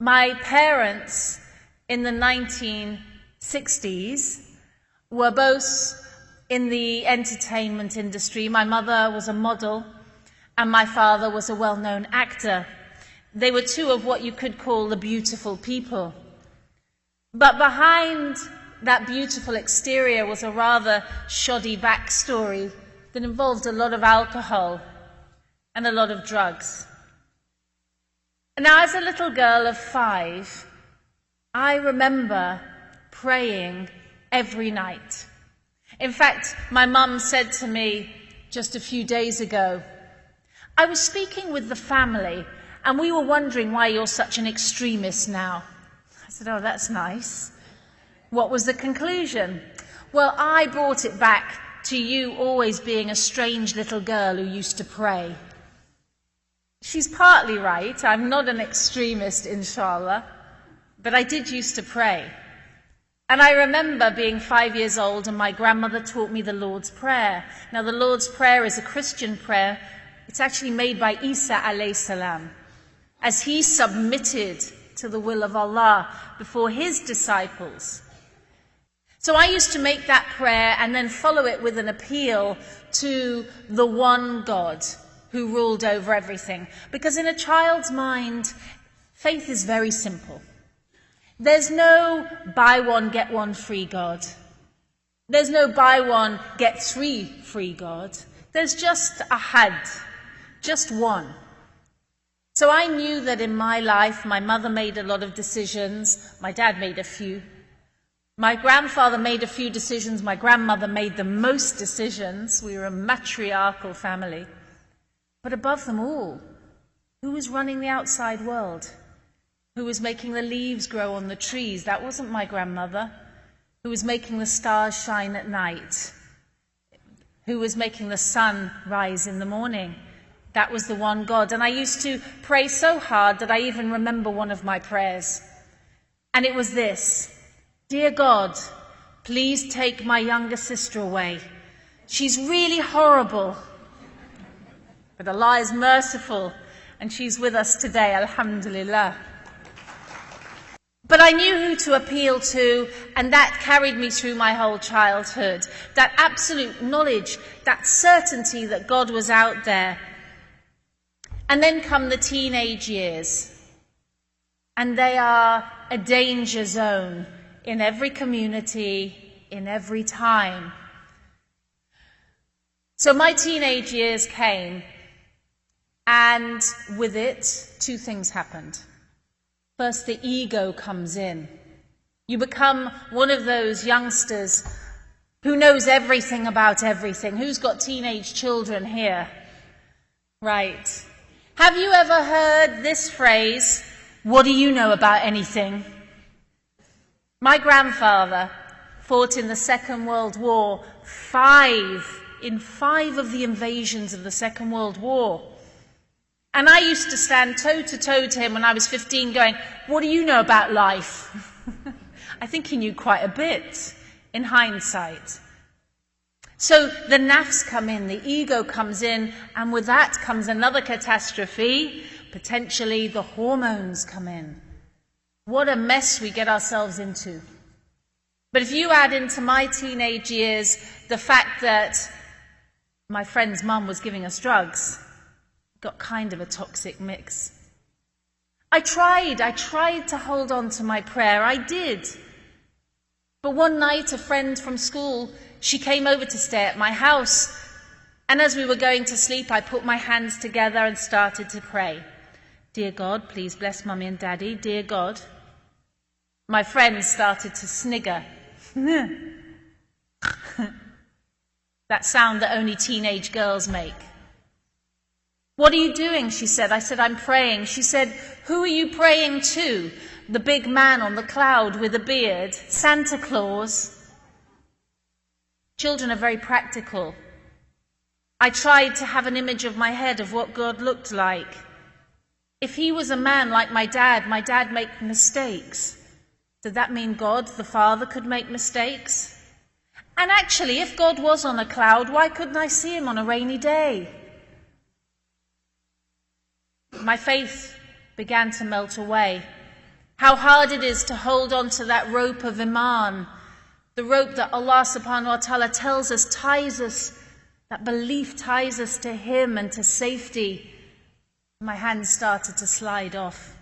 My parents in the 1960s were both in the entertainment industry. My mother was a model and my father was a well-known actor. They were two of what you could call the beautiful people. But behind that beautiful exterior was a rather shoddy backstory that involved a lot of alcohol and a lot of drugs. Now, as a little girl of 5, I remember praying every night. In fact, my mum said to me just a few days ago, I was speaking with the family and we were wondering why you're such an extremist now. I said, oh, that's nice. What was the conclusion? Well, I brought it back to you always being a strange little girl who used to pray. She's partly right. I'm not an extremist, inshallah, but I did used to pray. And I remember being 5 years old and my grandmother taught me the Lord's Prayer. Now, the Lord's Prayer is a Christian prayer. It's actually made by Isa alayhi salam, as he submitted to the will of Allah before his disciples. So I used to make that prayer and then follow it with an appeal to the one God who ruled over everything. Because in a child's mind, faith is very simple. There's no buy one, get one free God. There's no buy one, get 3 free God. There's just ahad, just one. So I knew that in my life, my mother made a lot of decisions. My dad made a few. My grandfather made a few decisions. My grandmother made the most decisions. We were a matriarchal family. But above them all, who was running the outside world? Who was making the leaves grow on the trees? That wasn't my grandmother. Who was making the stars shine at night? Who was making the sun rise in the morning? That was the one God. And I used to pray so hard that I even remember one of my prayers. And it was this: Dear God, please take my younger sister away. She's really horrible. But Allah is merciful, and she's with us today, alhamdulillah. But I knew who to appeal to, and that carried me through my whole childhood. That absolute knowledge, that certainty that God was out there. And then come the teenage years. And they are a danger zone in every community, in every time. So my teenage years came, and with it, 2 things happened. First, the ego comes in. You become one of those youngsters who knows everything about everything. Who's got teenage children here? Right. Have you ever heard this phrase, what do you know about anything? My grandfather fought in the Second World War, in five of the invasions of the Second World War. And I used to stand toe-to-toe to him when I was 15 going, what do you know about life? I think he knew quite a bit in hindsight. So the nafs come in, the ego comes in, and with that comes another catastrophe. Potentially the hormones come in. What a mess we get ourselves into. But if you add into my teenage years the fact that my friend's mum was giving us drugs, got kind of a toxic mix. I tried to hold on to my prayer, I did. But one night a friend from school, she came over to stay at my house, and as we were going to sleep, I put my hands together and started to pray. Dear God, please bless Mummy and Daddy, dear God. My friend started to snigger. That sound that only teenage girls make. What are you doing? She said. I said, I'm praying. She said, who are you praying to? The big man on the cloud with a beard? Santa Claus? Children are very practical. I tried to have an image of my head of what God looked like. If he was a man like my dad made mistakes. Did that mean God, the Father, could make mistakes? And actually, if God was on a cloud, why couldn't I see him on a rainy day? My faith began to melt away. How hard it is to hold on to that rope of Iman, the rope that Allah subhanahu wa ta'ala tells us ties us, that belief ties us to Him and to safety. My hands started to slide off.